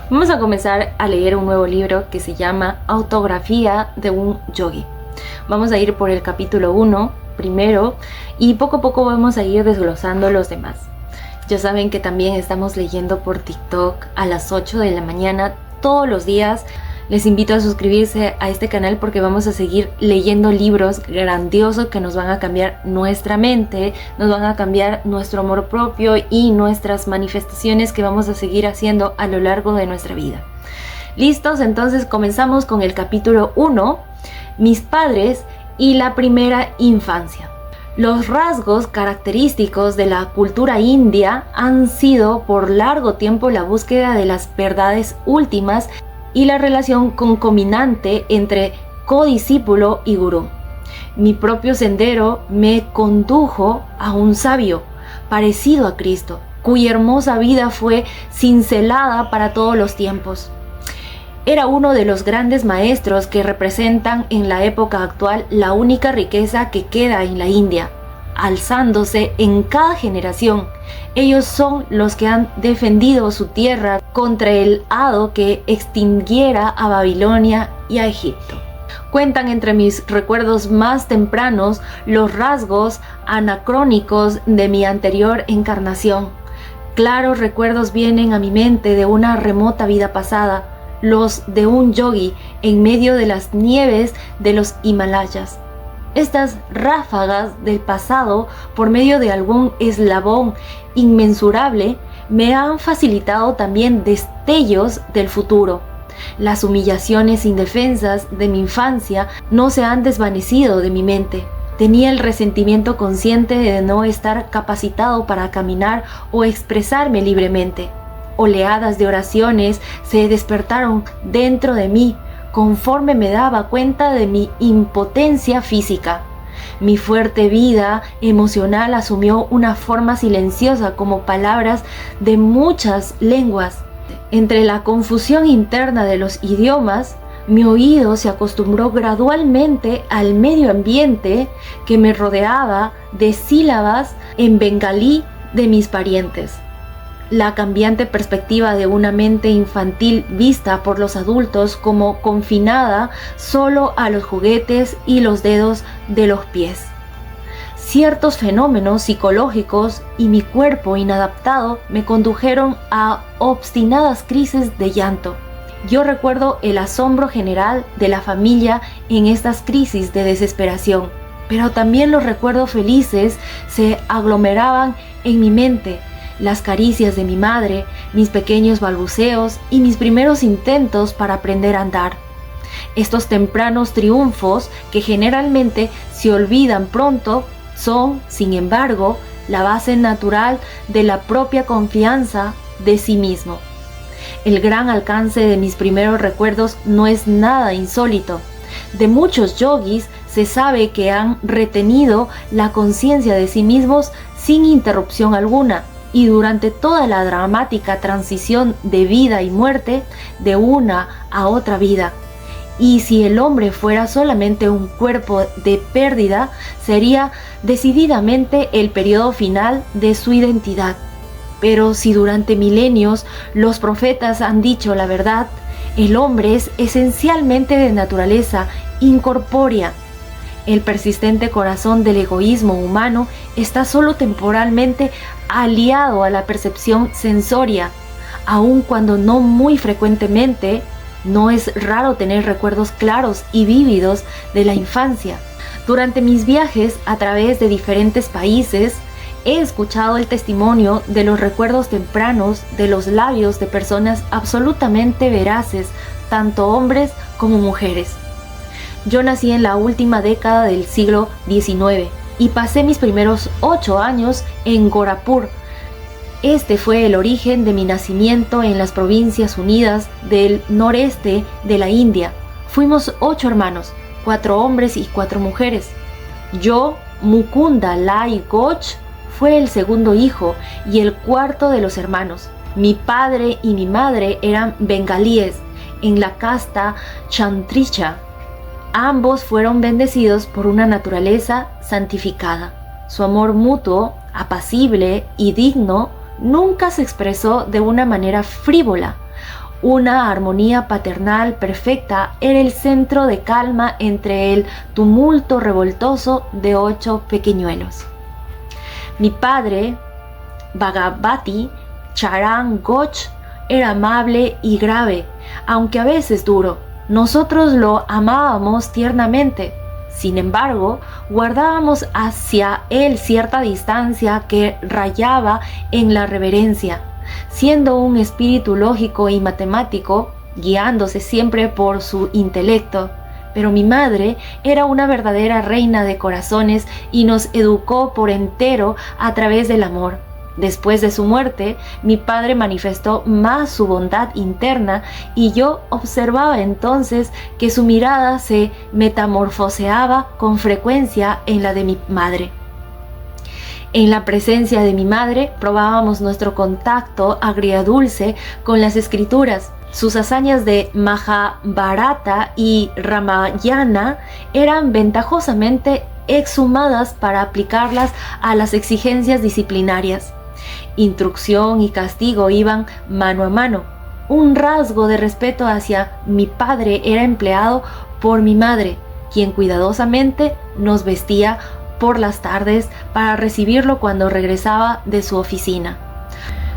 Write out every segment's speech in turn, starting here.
Vamos a comenzar a leer un nuevo libro que se llama Autografía de un Yogi. Vamos a ir por el capítulo 1 primero y poco a poco vamos a ir desglosando los demás. Ya saben que también estamos leyendo por TikTok a las 8 de la mañana todos los días. Les invito a suscribirse a este canal porque vamos a seguir leyendo libros grandiosos que nos van a cambiar nuestra mente, nos van a cambiar nuestro amor propio y nuestras manifestaciones que vamos a seguir haciendo a lo largo de nuestra vida. ¿Listos? Entonces comenzamos con el capítulo 1, Mis padres y la primera infancia. Los rasgos característicos de la cultura india han sido por largo tiempo la búsqueda de las verdades últimas y la relación concomitante entre codiscípulo y gurú. Mi propio sendero me condujo a un sabio parecido a Cristo, cuya hermosa vida fue cincelada para todos los tiempos. Era uno de los grandes maestros que representan en la época actual la única riqueza que queda en la India, alzándose en cada generación. Ellos son los que han defendido su tierra contra el hado que extinguiera a Babilonia y a Egipto. Cuentan entre mis recuerdos más tempranos los rasgos anacrónicos de mi anterior encarnación. Claros recuerdos vienen a mi mente de una remota vida pasada, los de un yogi en medio de las nieves de los Himalayas. Estas ráfagas del pasado, por medio de algún eslabón inmensurable, me han facilitado también destellos del futuro. Las humillaciones indefensas de mi infancia no se han desvanecido de mi mente. Tenía el resentimiento consciente de no estar capacitado para caminar o expresarme libremente. Oleadas de oraciones se despertaron dentro de mí conforme me daba cuenta de mi impotencia física. Mi fuerte vida emocional asumió una forma silenciosa como palabras de muchas lenguas. Entre la confusión interna de los idiomas, mi oído se acostumbró gradualmente al medio ambiente que me rodeaba de sílabas en bengalí de mis parientes. La cambiante perspectiva de una mente infantil vista por los adultos como confinada solo a los juguetes y los dedos de los pies. Ciertos fenómenos psicológicos y mi cuerpo inadaptado me condujeron a obstinadas crisis de llanto. Yo recuerdo el asombro general de la familia en estas crisis de desesperación, pero también los recuerdos felices se aglomeraban en mi mente. Las caricias de mi madre, mis pequeños balbuceos y mis primeros intentos para aprender a andar. Estos tempranos triunfos que generalmente se olvidan pronto son, sin embargo, la base natural de la propia confianza de sí mismo. El gran alcance de mis primeros recuerdos no es nada insólito. De muchos yogis se sabe que han retenido la conciencia de sí mismos sin interrupción alguna, y durante toda la dramática transición de vida y muerte de una a otra vida. Y si el hombre fuera solamente un cuerpo de pérdida, sería decididamente el periodo final de su identidad. Pero si durante milenios los profetas han dicho la verdad, el hombre es esencialmente de naturaleza incorpórea. El persistente corazón del egoísmo humano está solo temporalmente aliado a la percepción sensoria, aun cuando no muy frecuentemente. No es raro tener recuerdos claros y vívidos de la infancia. Durante mis viajes a través de diferentes países, he escuchado el testimonio de los recuerdos tempranos de los labios de personas absolutamente veraces, tanto hombres como mujeres. Yo nací en la última década del siglo XIX y pasé mis primeros 8 años en Gorakhpur. Este fue el origen de mi nacimiento en las Provincias Unidas del noreste de la India. Fuimos 8 hermanos, 4 hombres y 4 mujeres. Yo, Mukunda Lai Ghosh, fue el segundo hijo y el cuarto de los hermanos. Mi padre y mi madre eran bengalíes en la casta Kshatriya. Ambos fueron bendecidos por una naturaleza santificada. Su amor mutuo, apacible y digno, nunca se expresó de una manera frívola Una armonía paternal perfecta era el centro de calma entre el tumulto revoltoso de 8 pequeñuelos. Mi padre, Bhagavati Charan Ghosh, era amable y grave, aunque a veces duro. Nosotros lo amábamos tiernamente. Sin embargo, guardábamos hacia él cierta distancia que rayaba en la reverencia. Siendo un espíritu lógico y matemático, guiándose siempre por su intelecto. Pero mi madre era una verdadera reina de corazones y nos educó por entero a través del amor. Después de su muerte, mi padre manifestó más su bondad interna y yo observaba entonces que su mirada se metamorfoseaba con frecuencia en la de mi madre. En la presencia de mi madre probábamos nuestro contacto agridulce con las escrituras. Sus hazañas de Mahabharata y Ramayana eran ventajosamente exhumadas para aplicarlas a las exigencias disciplinarias. Instrucción y castigo iban mano a mano. Un rasgo de respeto hacia mi padre era empleado por mi madre, quien cuidadosamente nos vestía por las tardes para recibirlo cuando regresaba de su oficina.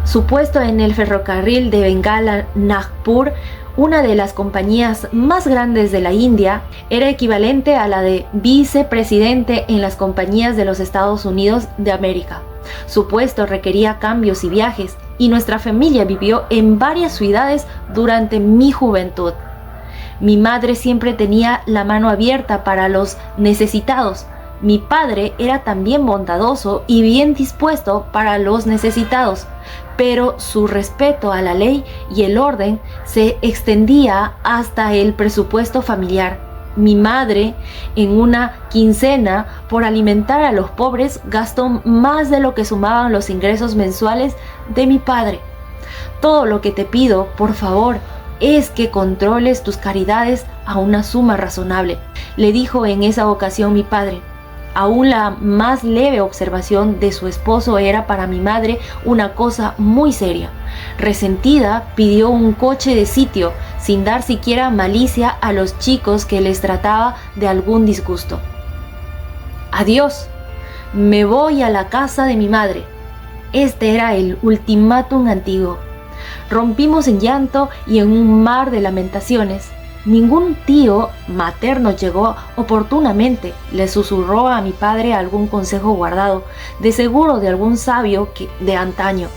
Su puesto en el ferrocarril de Bengala Nagpur, una de las compañías más grandes de la India, era equivalente a la de vicepresidente en las compañías de los Estados Unidos de América. Su puesto requería cambios y viajes, y nuestra familia vivió en varias ciudades durante mi juventud. Mi madre siempre tenía la mano abierta para los necesitados. Mi padre era también bondadoso y bien dispuesto para los necesitados, pero su respeto a la ley y el orden se extendía hasta el presupuesto familiar. Mi madre, en una quincena, por alimentar a los pobres, gastó más de lo que sumaban los ingresos mensuales de mi padre. Todo lo que te pido, por favor, es que controles tus caridades a una suma razonable, le dijo en esa ocasión mi padre. Aún la más leve observación de su esposo era para mi madre una cosa muy seria. Resentida, pidió un coche de sitio, sin dar siquiera malicia a los chicos que les trataba de algún disgusto. Adiós, me voy a la casa de mi madre. Este era el ultimátum antiguo. Rompimos en llanto y en un mar de lamentaciones. Ningún tío materno llegó oportunamente, le susurró a mi padre algún consejo guardado, de seguro de algún sabio de antaño.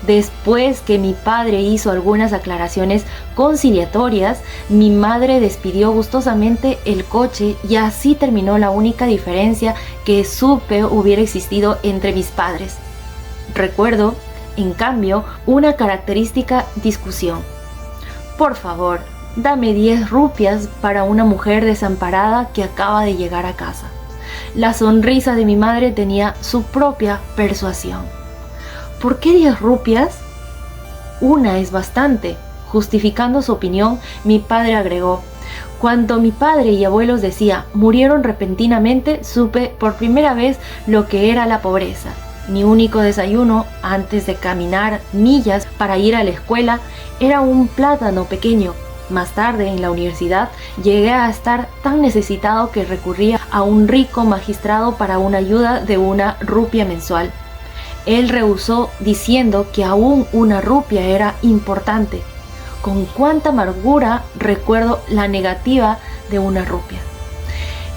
Después que mi padre hizo algunas aclaraciones conciliatorias, mi madre despidió gustosamente el coche y así terminó la única diferencia que supe hubiera existido entre mis padres. Recuerdo, en cambio, una característica discusión. Por favor, dame 10 rupias para una mujer desamparada que acaba de llegar a casa. La sonrisa de mi madre tenía su propia persuasión. ¿Por qué 10 rupias? Una es bastante. Justificando su opinión, mi padre agregó: cuando mi padre y abuelos decía murieron repentinamente, supe por primera vez lo que era la pobreza. Mi único desayuno antes de caminar millas para ir a la escuela era un plátano pequeño. Más tarde, en la universidad, llegué a estar tan necesitado que recurría a un rico magistrado para una ayuda de 1 rupia mensual. Él rehusó diciendo que aún 1 rupia era importante. Con cuánta amargura recuerdo la negativa de 1 rupia.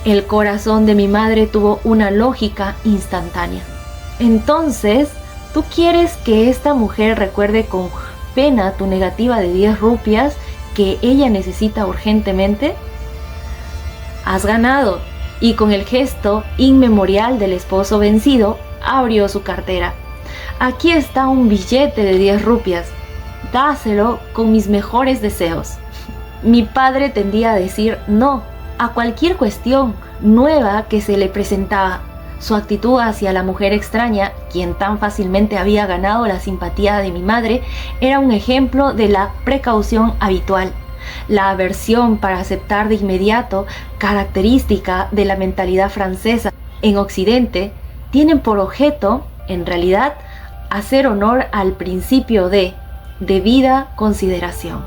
El corazón de mi madre tuvo una lógica instantánea. Entonces, ¿tú quieres que esta mujer recuerde con pena tu negativa de 10 rupias que ella necesita urgentemente? Has ganado. Y con el gesto inmemorial del esposo vencido, abrió su cartera. Aquí está un billete de 10 rupias. Dáselo con mis mejores deseos. Mi padre tendía a decir no a cualquier cuestión nueva que se le presentaba. Su actitud hacia la mujer extraña, quien tan fácilmente había ganado la simpatía de mi madre, era un ejemplo de la precaución habitual. La aversión para aceptar de inmediato, característica de la mentalidad francesa en Occidente, tienen por objeto, en realidad, hacer honor al principio de debida consideración.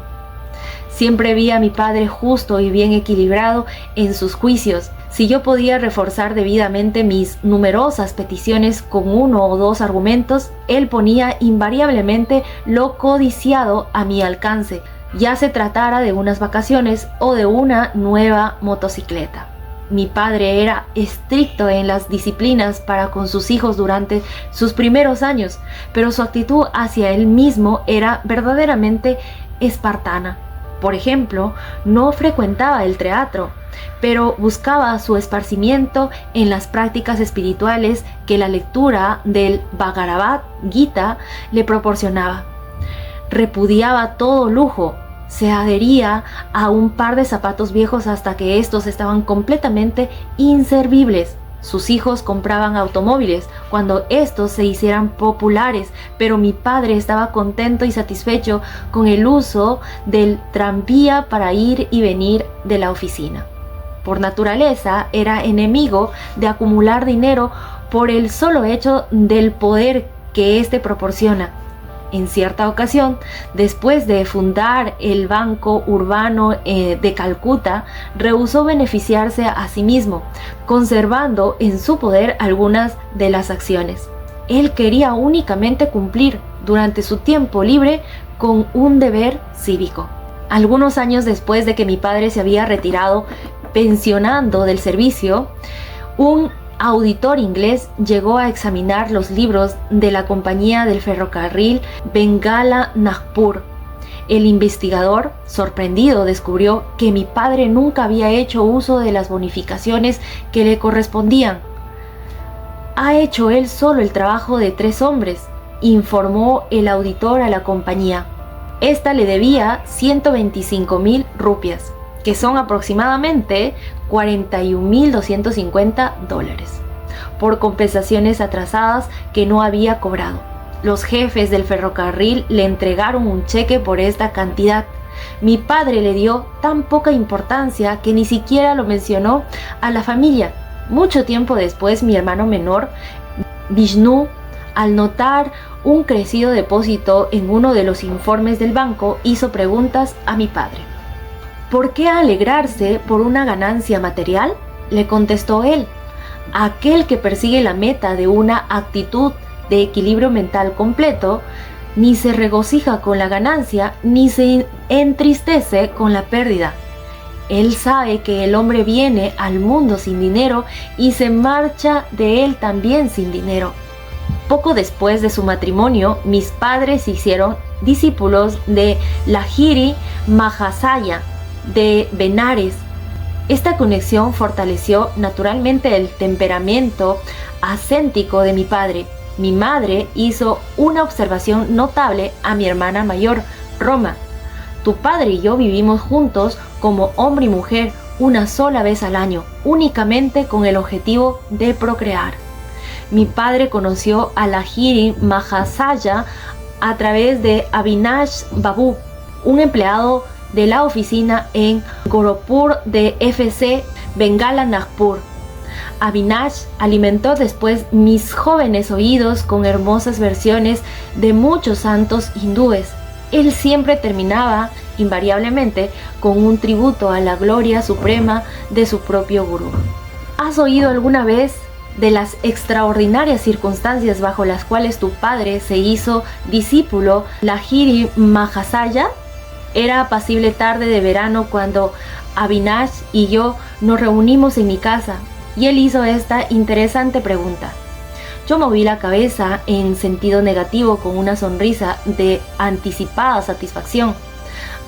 Siempre vi a mi padre justo y bien equilibrado en sus juicios. Si yo podía reforzar debidamente mis numerosas peticiones con 1 o 2 argumentos, él ponía invariablemente lo codiciado a mi alcance, ya se tratara de unas vacaciones o de una nueva motocicleta. Mi padre era estricto en las disciplinas para con sus hijos durante sus primeros años, pero su actitud hacia él mismo era verdaderamente espartana. Por ejemplo, no frecuentaba el teatro, pero buscaba su esparcimiento en las prácticas espirituales que la lectura del Bhagavad Gita le proporcionaba. Repudiaba todo lujo, se adhería a un par de zapatos viejos hasta que estos estaban completamente inservibles. Sus hijos compraban automóviles cuando estos se hicieran populares, pero mi padre estaba contento y satisfecho con el uso del tranvía para ir y venir de la oficina. Por naturaleza era enemigo de acumular dinero por el solo hecho del poder que éste proporciona. En cierta ocasión, después de fundar el Banco Urbano de Calcuta, rehusó beneficiarse a sí mismo, conservando en su poder algunas de las acciones. Él quería únicamente cumplir durante su tiempo libre con un deber cívico. Algunos años después de que mi padre se había retirado, pensionando del servicio, un auditor inglés llegó a examinar los libros de la compañía del ferrocarril Bengala-Nagpur. El investigador, sorprendido, descubrió que mi padre nunca había hecho uso de las bonificaciones que le correspondían. «Ha hecho él solo el trabajo de 3 hombres», informó el auditor a la compañía. Esta le debía 125,000 rupias, que son aproximadamente $41,250, por compensaciones atrasadas que no había cobrado. Los jefes del ferrocarril le entregaron un cheque por esta cantidad. Mi padre le dio tan poca importancia que ni siquiera lo mencionó a la familia. Mucho tiempo después, mi hermano menor, Vishnu, al notar un crecido depósito en uno de los informes del banco, hizo preguntas a mi padre. «¿Por qué alegrarse por una ganancia material?», le contestó él. «Aquel que persigue la meta de una actitud de equilibrio mental completo, ni se regocija con la ganancia, ni se entristece con la pérdida. Él sabe que el hombre viene al mundo sin dinero y se marcha de él también sin dinero». Poco después de su matrimonio, mis padres se hicieron discípulos de Lahiri Mahasaya de Benares. Esta conexión fortaleció naturalmente el temperamento ascético de mi padre. Mi madre hizo una observación notable a mi hermana mayor, Roma. «Tu padre y yo vivimos juntos como hombre y mujer una sola vez al año, únicamente con el objetivo de procrear». Mi padre conoció a Lahiri Mahasaya a través de Avinash Babu, un empleado de la oficina en Gorakhpur de FC Bengala Nagpur. Avinash alimentó después mis jóvenes oídos con hermosas versiones de muchos santos hindúes. Él siempre terminaba invariablemente con un tributo a la gloria suprema de su propio gurú. ¿Has oído alguna vez de las extraordinarias circunstancias bajo las cuales tu padre se hizo discípulo Lahiri Mahasaya? Era apacible tarde de verano cuando Avinash y yo nos reunimos en mi casa y él hizo esta interesante pregunta. Yo moví la cabeza en sentido negativo con una sonrisa de anticipada satisfacción.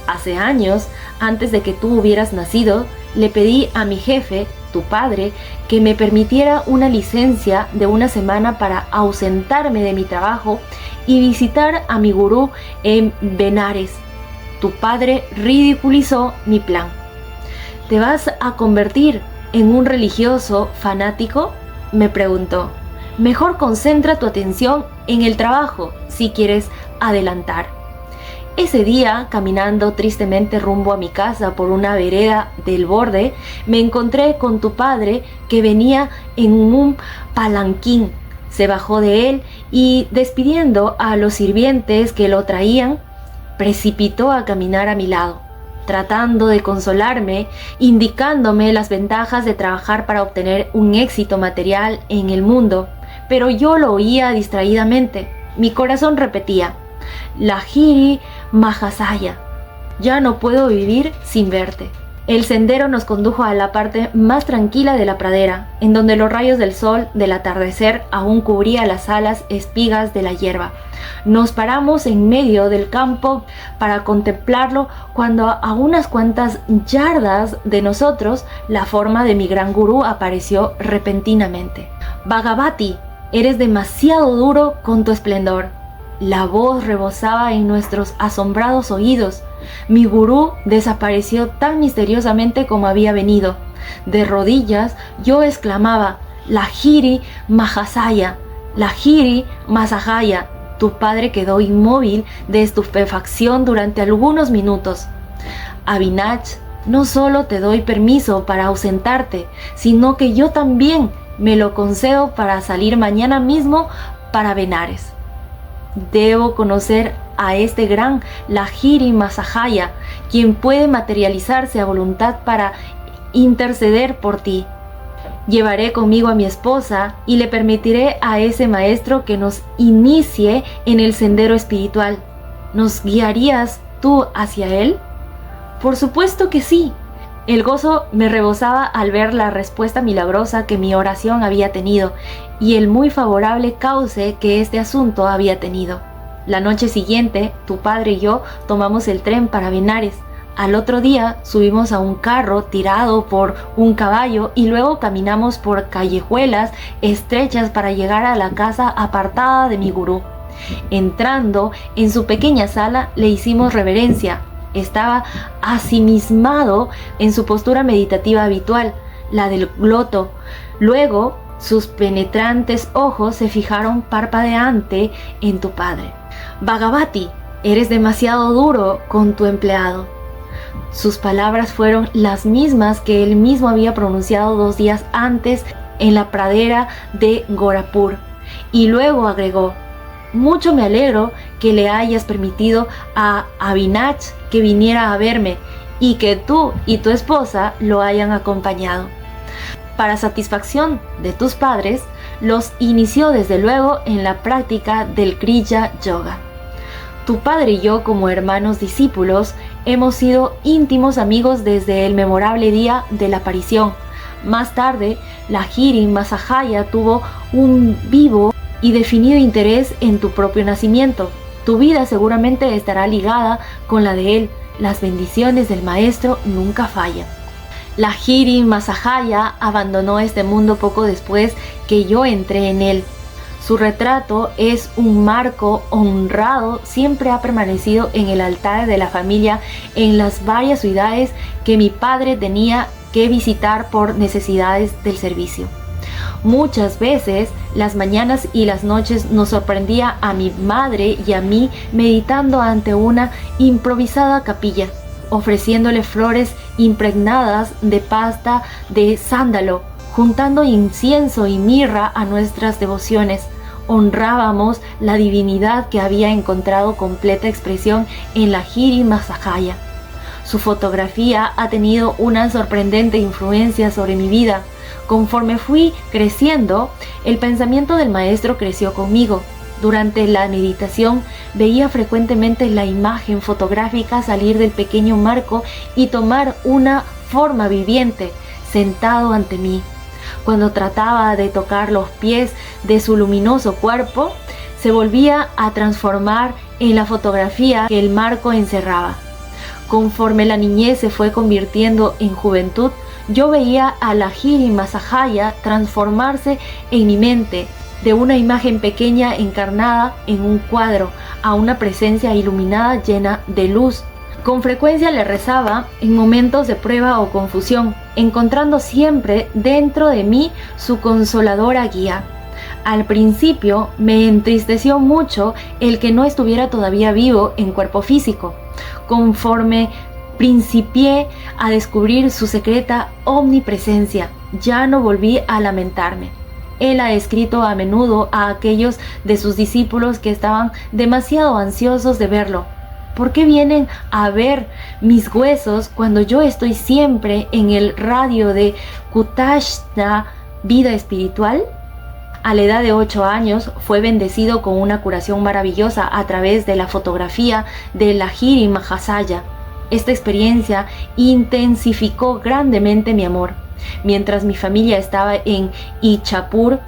Hace años, antes de que tú hubieras nacido, le pedí a mi jefe, tu padre, que me permitiera una licencia de una semana para ausentarme de mi trabajo y visitar a mi gurú en Benares. Tu padre ridiculizó mi plan. ¿Te vas a convertir en un religioso fanático?, me preguntó. Mejor concentra tu atención en el trabajo si quieres adelantar. Ese día, caminando tristemente rumbo a mi casa por una vereda del borde, me encontré con tu padre que venía en un palanquín. Se bajó de él y, despidiendo a los sirvientes que lo traían, precipitó a caminar a mi lado. tratando de consolarme, indicándome las ventajas de trabajar para obtener un éxito material en el mundo, pero yo lo oía distraídamente. Mi corazón repetía: Lahiri Mahasaya, ya no puedo vivir sin verte. El sendero nos condujo a la parte más tranquila de la pradera, en donde los rayos del sol del atardecer aún cubrían las alas espigas de la hierba. Nos paramos en medio del campo para contemplarlo cuando a unas cuantas yardas de nosotros la forma de mi gran gurú apareció repentinamente. Bhagavati, eres demasiado duro con tu esplendor. La voz rebosaba en nuestros asombrados oídos. Mi gurú desapareció tan misteriosamente como había venido. De rodillas yo exclamaba: Lahiri Mahasaya, Lahiri Mahasaya. Tu padre quedó inmóvil de estupefacción durante algunos minutos. Avinach, no solo te doy permiso para ausentarte, sino que yo también me lo concedo para salir mañana mismo para Benares. Debo conocer a este gran Lahiri Mahasaya, quien puede materializarse a voluntad para interceder por ti. Llevaré conmigo a mi esposa y le permitiré a ese maestro que nos inicie en el sendero espiritual. ¿Nos guiarías tú hacia él? Por supuesto que sí. El gozo me rebosaba al ver la respuesta milagrosa que mi oración había tenido y el muy favorable cauce que este asunto había tenido. La noche siguiente, tu padre y yo tomamos el tren para Benares. Al otro día subimos a un carro tirado por un caballo y luego caminamos por callejuelas estrechas para llegar a la casa apartada de mi gurú. Entrando en su pequeña sala le hicimos reverencia. Estaba asimismado en su postura meditativa habitual, la del gloto. Luego sus penetrantes ojos se fijaron parpadeante en tu padre. Bhagavati, eres demasiado duro con tu empleado. Sus palabras fueron las mismas que él mismo había pronunciado 2 días antes en la pradera de Gorapur. Y luego agregó: mucho me alegro que le hayas permitido a Avinach que viniera a verme y que tú y tu esposa lo hayan acompañado. Para satisfacción de tus padres, los inició desde luego en la práctica del Kriya Yoga. Tu padre y yo, como hermanos discípulos, hemos sido íntimos amigos desde el memorable día de la aparición. Más tarde, Lahiri Mahasaya tuvo un vivo y definido interés en tu propio nacimiento. Tu vida seguramente estará ligada con la de él. Las bendiciones del maestro nunca fallan. Lahiri Mahasaya abandonó este mundo poco después que yo entré en él. Su retrato es un marco honrado, siempre ha permanecido en el altar de la familia en las varias ciudades que mi padre tenía que visitar por necesidades del servicio. Muchas veces, las mañanas y las noches nos sorprendía a mi madre y a mí meditando ante una improvisada capilla, ofreciéndole flores impregnadas de pasta de sándalo, juntando incienso y mirra a nuestras devociones. Honrábamos la divinidad que había encontrado completa expresión en Lahiri Mahasaya. Su fotografía ha tenido una sorprendente influencia sobre mi vida. Conforme fui creciendo, el pensamiento del maestro creció conmigo. Durante la meditación veía frecuentemente la imagen fotográfica salir del pequeño marco y tomar una forma viviente, sentado ante mí. Cuando trataba de tocar los pies de su luminoso cuerpo, se volvía a transformar en la fotografía que el marco encerraba. Conforme la niñez se fue convirtiendo en juventud, yo veía a Lahiri Mahasaya transformarse en mi mente, de una imagen pequeña encarnada en un cuadro, a una presencia iluminada llena de luz. Con frecuencia le rezaba en momentos de prueba o confusión, encontrando siempre dentro de mí su consoladora guía. Al principio me entristeció mucho el que no estuviera todavía vivo en cuerpo físico. Conforme principié a descubrir su secreta omnipresencia, ya no volví a lamentarme. Él ha escrito a menudo a aquellos de sus discípulos que estaban demasiado ansiosos de verlo. ¿Por qué vienen a ver mis huesos cuando yo estoy siempre en el radio de Kutashna, vida espiritual? A la edad de 8 años fue bendecido con una curación maravillosa a través de la fotografía de Lahiri Mahasaya. Esta experiencia intensificó grandemente mi amor. Mientras mi familia estaba en Ichapur,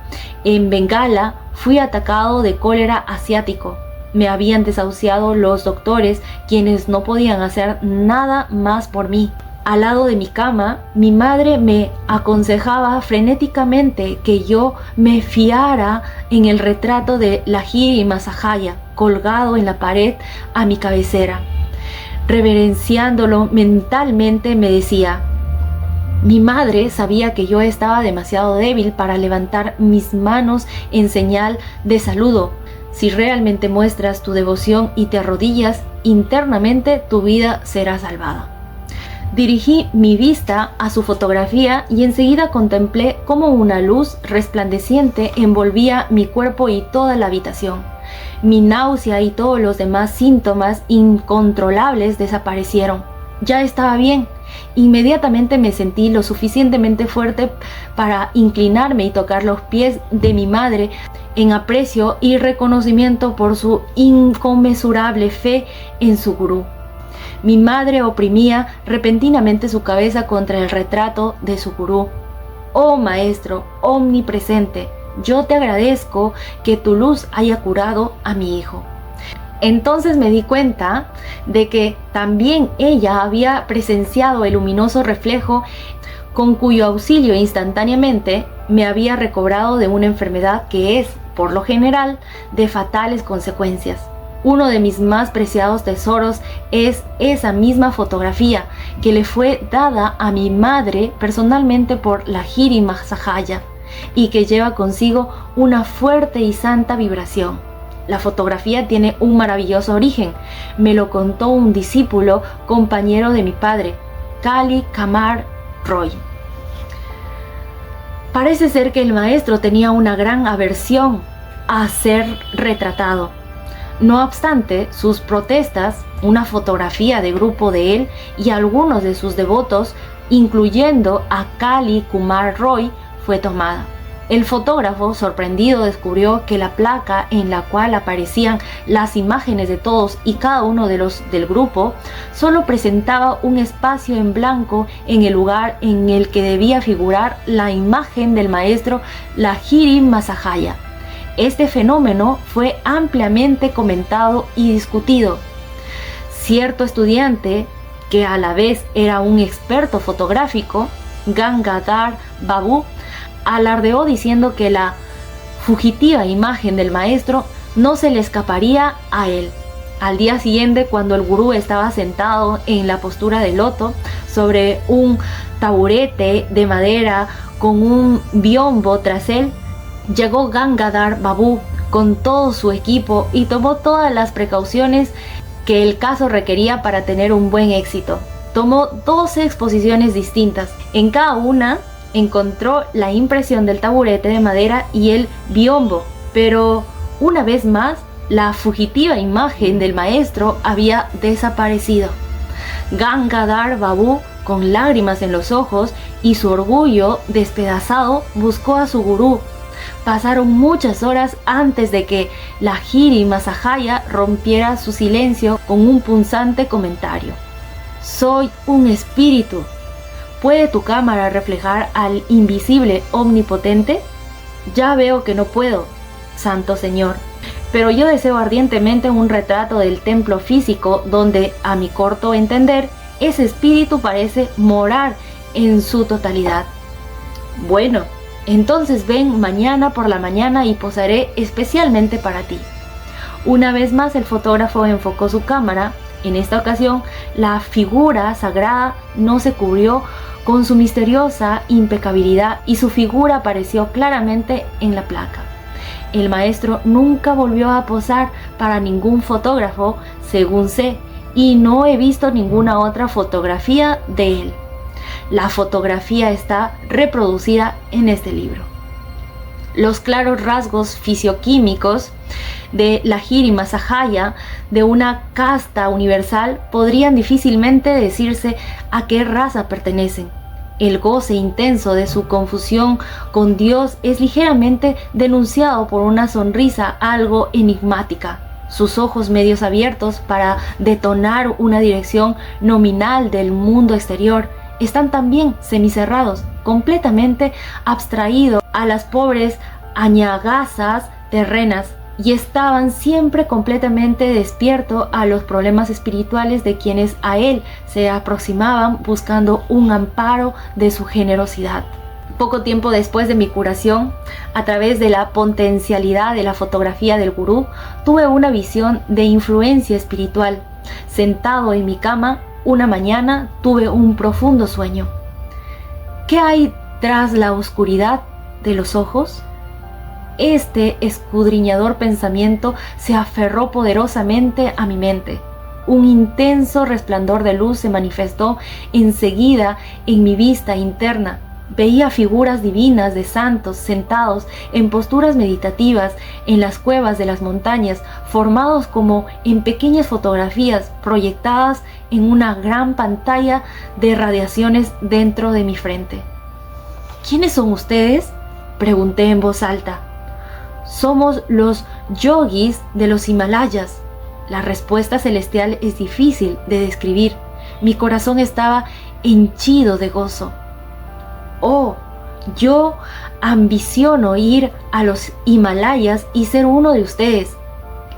en Bengala, fui atacado de cólera asiático. Me habían desahuciado los doctores, quienes no podían hacer nada más por mí. Al lado de mi cama, mi madre me aconsejaba frenéticamente que yo me fiara en el retrato de Lahiri Mahasaya, colgado en la pared a mi cabecera. Reverenciándolo mentalmente me decía: mi madre sabía que yo estaba demasiado débil para levantar mis manos en señal de saludo. Si realmente muestras tu devoción y te arrodillas internamente, tu vida será salvada. Dirigí mi vista a su fotografía y enseguida contemplé cómo una luz resplandeciente envolvía mi cuerpo y toda la habitación. Mi náusea y todos los demás síntomas incontrolables desaparecieron. Ya estaba bien. Inmediatamente me sentí lo suficientemente fuerte para inclinarme y tocar los pies de mi madre en aprecio y reconocimiento por su inconmensurable fe en su gurú. Mi madre oprimía repentinamente su cabeza contra el retrato de su gurú. Oh Maestro omnipresente, yo te agradezco que tu luz haya curado a mi hijo. Entonces me di cuenta de que también ella había presenciado el luminoso reflejo con cuyo auxilio instantáneamente me había recobrado de una enfermedad que es, por lo general, de fatales consecuencias. Uno de mis más preciados tesoros es esa misma fotografía que le fue dada a mi madre personalmente por Lahiri Mahasaya y que lleva consigo una fuerte y santa vibración. La fotografía tiene un maravilloso origen. Me lo contó un discípulo, compañero de mi padre, Kali Kumar Roy. Parece ser que el maestro tenía una gran aversión a ser retratado. No obstante sus protestas, una fotografía de grupo de él y algunos de sus devotos, incluyendo a Kali Kumar Roy, fue tomada. El fotógrafo, sorprendido, descubrió que la placa en la cual aparecían las imágenes de todos y cada uno de los del grupo solo presentaba un espacio en blanco en el lugar en el que debía figurar la imagen del maestro Lahiri Mahasaya. Este fenómeno fue ampliamente comentado y discutido. Cierto estudiante, que a la vez era un experto fotográfico, Gangadhar Babu, alardeó diciendo que la fugitiva imagen del maestro no se le escaparía a él. Al día siguiente, cuando el gurú estaba sentado en la postura de loto sobre un taburete de madera con un biombo tras él, llegó Gangadhar Babu con todo su equipo y tomó todas las precauciones que el caso requería para tener un buen éxito. Tomó 12 exposiciones distintas. En cada una encontró la impresión del taburete de madera y el biombo, pero una vez más la fugitiva imagen del maestro había desaparecido. Gangadhar Babu, con lágrimas en los ojos y su orgullo despedazado, buscó a su gurú. Pasaron muchas horas antes de que Lahiri Mahasaya rompiera su silencio con un punzante comentario. Soy un espíritu. ¿Puede tu cámara reflejar al invisible omnipotente? Ya veo que no puedo, Santo Señor, pero yo deseo ardientemente un retrato del templo físico donde, a mi corto entender, ese espíritu parece morar en su totalidad. Bueno, entonces ven mañana por la mañana y posaré especialmente para ti. Una vez más el fotógrafo enfocó su cámara. En esta ocasión, la figura sagrada no se cubrió con su misteriosa impecabilidad y su figura apareció claramente en la placa. El maestro nunca volvió a posar para ningún fotógrafo, según sé, y no he visto ninguna otra fotografía de él. La fotografía está reproducida en este libro. Los claros rasgos fisioquímicos de Lahiri Mahasaya, de una casta universal, podrían difícilmente decirse a qué raza pertenecen. El goce intenso de su confusión con Dios es ligeramente denunciado por una sonrisa algo enigmática. Sus ojos medios abiertos para detonar una dirección nominal del mundo exterior están también semicerrados, completamente abstraídos a las pobres añagazas terrenas, y estaban siempre completamente despierto a los problemas espirituales de quienes a él se aproximaban buscando un amparo de su generosidad. Poco tiempo después de mi curación, a través de la potencialidad de la fotografía del gurú, tuve una visión de influencia espiritual. Sentado en mi cama, una mañana tuve un profundo sueño. ¿Qué hay tras la oscuridad de los ojos? Este escudriñador pensamiento se aferró poderosamente a mi mente. Un intenso resplandor de luz se manifestó enseguida en mi vista interna. Veía figuras divinas de santos sentados en posturas meditativas en las cuevas de las montañas, formados como en pequeñas fotografías proyectadas en una gran pantalla de radiaciones dentro de mi frente. ¿Quiénes son ustedes?, pregunté en voz alta. Somos los yogis de los Himalayas. La respuesta celestial es difícil de describir. Mi corazón estaba henchido de gozo. Oh, yo ambiciono ir a los Himalayas y ser uno de ustedes.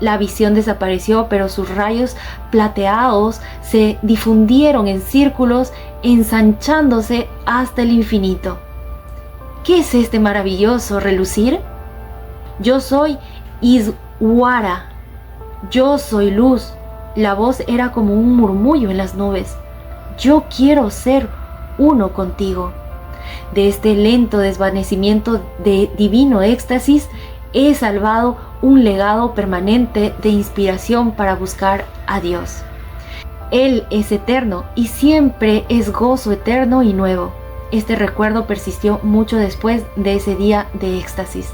La visión desapareció, pero sus rayos plateados se difundieron en círculos, ensanchándose hasta el infinito. ¿Qué es este maravilloso relucir? Yo soy Iswara. Yo soy luz. La voz era como un murmullo en las nubes. Yo quiero ser uno contigo. De este lento desvanecimiento de divino éxtasis he salvado un legado permanente de inspiración para buscar a Dios. Él es eterno y siempre es gozo eterno y nuevo. Este recuerdo persistió mucho después de ese día de éxtasis.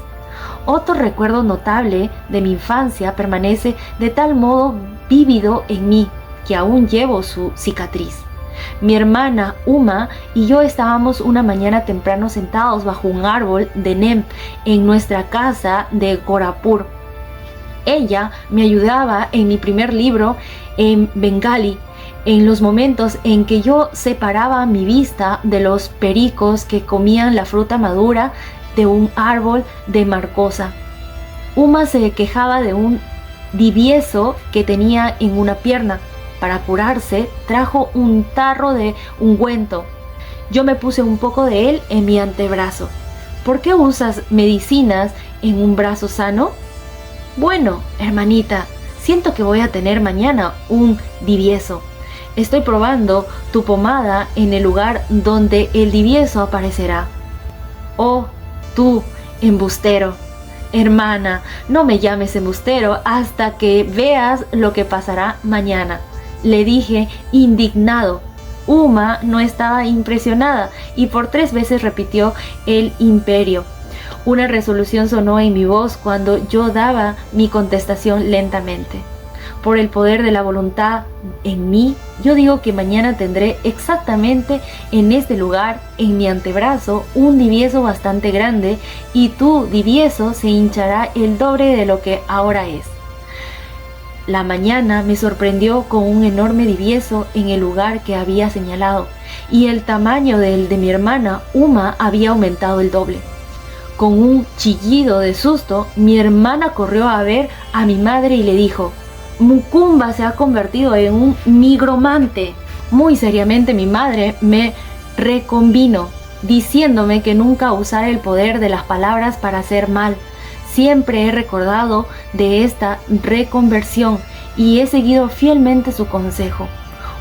Otro recuerdo notable de mi infancia permanece de tal modo vívido en mí que aún llevo su cicatriz. Mi hermana Uma y yo estábamos una mañana temprano sentados bajo un árbol de nem en nuestra casa de Gorapur. Ella me ayudaba en mi primer libro en bengalí, en los momentos en que yo separaba mi vista de los pericos que comían la fruta madura de un árbol de marcosa. Uma se quejaba de un divieso que tenía en una pierna. Para curarse, trajo un tarro de ungüento. Yo me puse un poco de él en mi antebrazo. ¿Por qué usas medicinas en un brazo sano? Bueno, hermanita, siento que voy a tener mañana un divieso. Estoy probando tu pomada en el lugar donde el divieso aparecerá. Oh, tú, embustero. Hermana, no me llames embustero hasta que veas lo que pasará mañana, le dije indignado. Uma no estaba impresionada y por 3 veces repitió el imperio. Una resolución sonó en mi voz cuando yo daba mi contestación lentamente. Por el poder de la voluntad en mí, yo digo que mañana tendré exactamente en este lugar, en mi antebrazo, un divieso bastante grande, y tu divieso se hinchará el doble de lo que ahora es. La mañana me sorprendió con un enorme divieso en el lugar que había señalado, y el tamaño del de mi hermana Uma había aumentado el doble. Con un chillido de susto, mi hermana corrió a ver a mi madre y le dijo: Mukumba se ha convertido en un nigromante. Muy seriamente mi madre me reconvino, diciéndome que nunca usara el poder de las palabras para hacer mal. Siempre he recordado de esta reconversión y he seguido fielmente su consejo.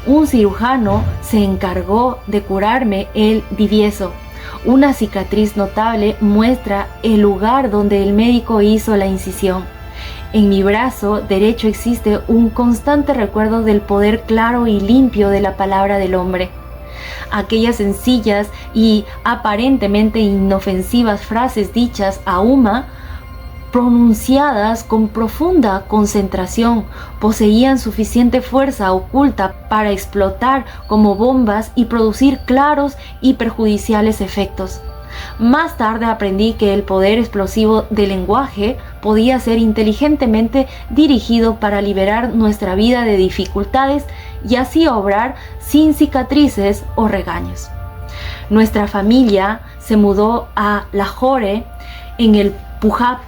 Un cirujano se encargó de curarme el divieso. Una cicatriz notable muestra el lugar donde el médico hizo la incisión. En mi brazo derecho existe un constante recuerdo del poder claro y limpio de la palabra del hombre. Aquellas sencillas y aparentemente inofensivas frases dichas a Uma, pronunciadas con profunda concentración, poseían suficiente fuerza oculta para explotar como bombas y producir claros y perjudiciales efectos. Más tarde aprendí que el poder explosivo del lenguaje podía ser inteligentemente dirigido para liberar nuestra vida de dificultades y así obrar sin cicatrices o regaños. Nuestra familia se mudó a Lahore, en el Punjab.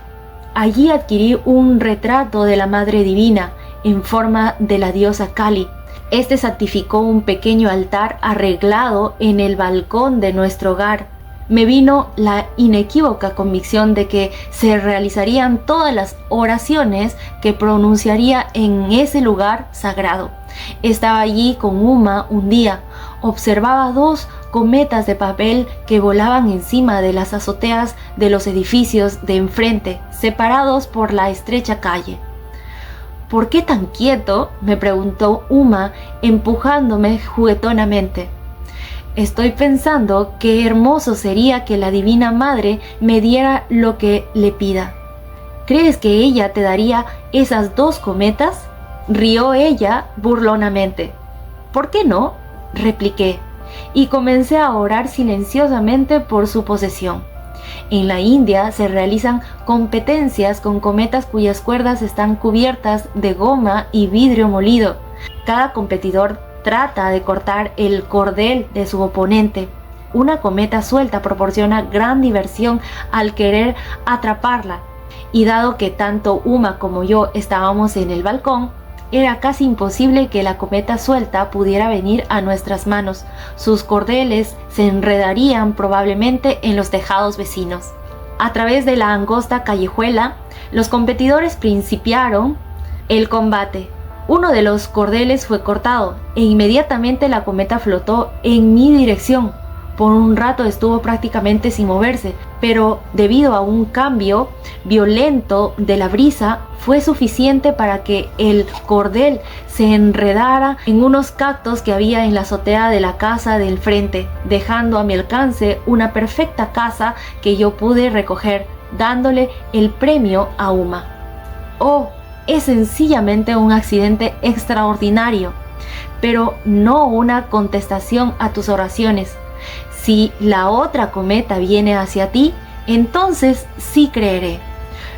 Allí adquirí un retrato de la Madre Divina en forma de la diosa Kali. Este santificó un pequeño altar arreglado en el balcón de nuestro hogar. Me vino la inequívoca convicción de que se realizarían todas las oraciones que pronunciaría en ese lugar sagrado. Estaba allí con Uma un día. Observaba 2 cometas de papel que volaban encima de las azoteas de los edificios de enfrente, separados por la estrecha calle. ¿Por qué tan quieto?, me preguntó Uma, empujándome juguetonamente. Estoy pensando qué hermoso sería que la Divina Madre me diera lo que le pida. ¿Crees que ella te daría esas 2 cometas? Rió ella burlonamente. ¿Por qué no?, repliqué, y comencé a orar silenciosamente por su posesión. En la India se realizan competencias con cometas cuyas cuerdas están cubiertas de goma y vidrio molido. Cada competidor trata de cortar el cordel de su oponente. Una cometa suelta proporciona gran diversión al querer atraparla, y dado que tanto Uma como yo estábamos en el balcón, era casi imposible que la cometa suelta pudiera venir a nuestras manos. Sus cordeles se enredarían probablemente en los tejados vecinos. A través de la angosta callejuela, los competidores principiaron el combate. Uno de los cordeles fue cortado e inmediatamente la cometa flotó en mi dirección. Por un rato estuvo prácticamente sin moverse, pero debido a un cambio violento de la brisa, fue suficiente para que el cordel se enredara en unos cactos que había en la azotea de la casa del frente, dejando a mi alcance una perfecta caza que yo pude recoger, dándole el premio a Uma. Oh, es sencillamente un accidente extraordinario, pero no una contestación a tus oraciones. Si la otra cometa viene hacia ti, entonces sí creeré.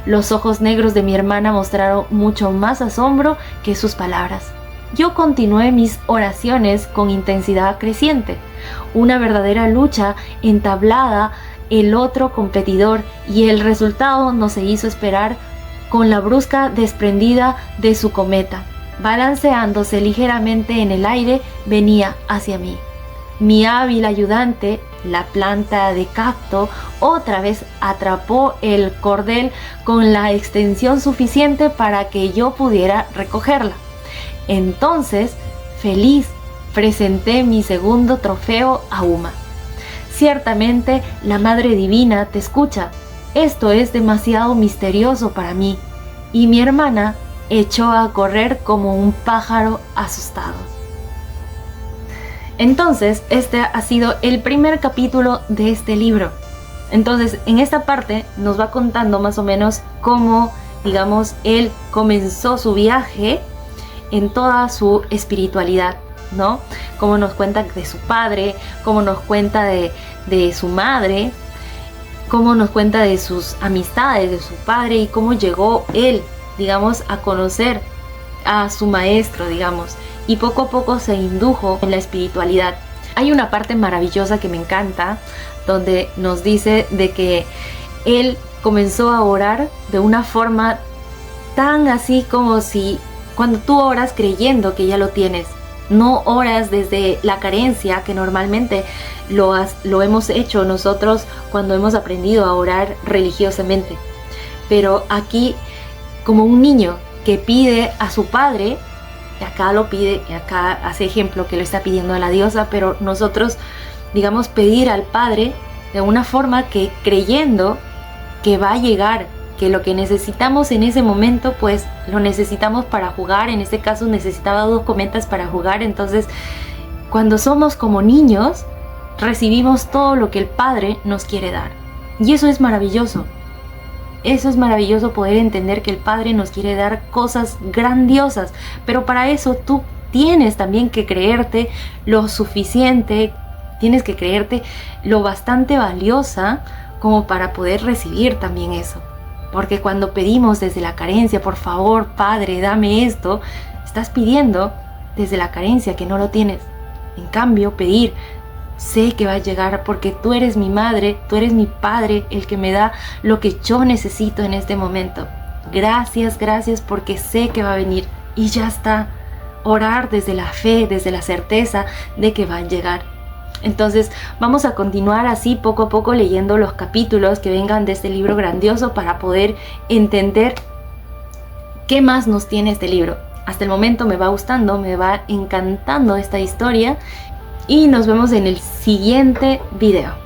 Los ojos negros de mi hermana mostraron mucho más asombro que sus palabras. Yo continué mis oraciones con intensidad creciente. Una verdadera lucha entablada el otro competidor, y el resultado no se hizo esperar con la brusca desprendida de su cometa. Balanceándose ligeramente en el aire, venía hacia mí. Mi hábil ayudante, la planta de cacto, otra vez atrapó el cordel con la extensión suficiente para que yo pudiera recogerla. Entonces, feliz, presenté mi segundo trofeo a Uma. Ciertamente, la Madre Divina te escucha. Esto es demasiado misterioso para mí. Y mi hermana echó a correr como un pájaro asustado. Entonces, este ha sido el primer capítulo de este libro. Entonces, en esta parte nos va contando más o menos cómo, digamos, él comenzó su viaje en toda su espiritualidad, ¿no? Cómo nos cuenta de su padre, cómo nos cuenta de su madre, cómo nos cuenta de sus amistades, de su padre, y cómo llegó él, digamos, a conocer a su maestro, digamos, y poco a poco se indujo en la espiritualidad. Hay una parte maravillosa que me encanta, donde nos dice de que él comenzó a orar de una forma tan así como si cuando tú oras creyendo que ya lo tienes, no oras desde la carencia que normalmente lo hemos hecho nosotros cuando hemos aprendido a orar religiosamente, pero aquí como un niño que pide a su padre. Acá lo pide, acá hace ejemplo que lo está pidiendo a la diosa, pero nosotros, digamos, pedir al Padre de una forma que creyendo que va a llegar, que lo que necesitamos en ese momento, pues lo necesitamos para jugar. En este caso necesitaba 2 cometas para jugar, entonces Cuando somos como niños, recibimos todo lo que el Padre nos quiere dar. Y eso es maravilloso. Eso es maravilloso, poder entender que el Padre nos quiere dar cosas grandiosas. Pero para eso tú tienes también que creerte lo suficiente, tienes que creerte lo bastante valiosa como para poder recibir también eso. Porque cuando pedimos desde la carencia, por favor, Padre, dame esto, estás pidiendo desde la carencia que no lo tienes. En cambio, pedir, sé que va a llegar porque tú eres mi madre, tú eres mi padre, el que me da lo que yo necesito en este momento. Gracias, gracias, porque sé que va a venir y ya está. Orar desde la fe, desde la certeza de que va a llegar. Entonces vamos a continuar así poco a poco leyendo los capítulos que vengan de este libro grandioso para poder entender qué más nos tiene este libro. Hasta el momento me va gustando, me va encantando esta historia y nos vemos en el siguiente video.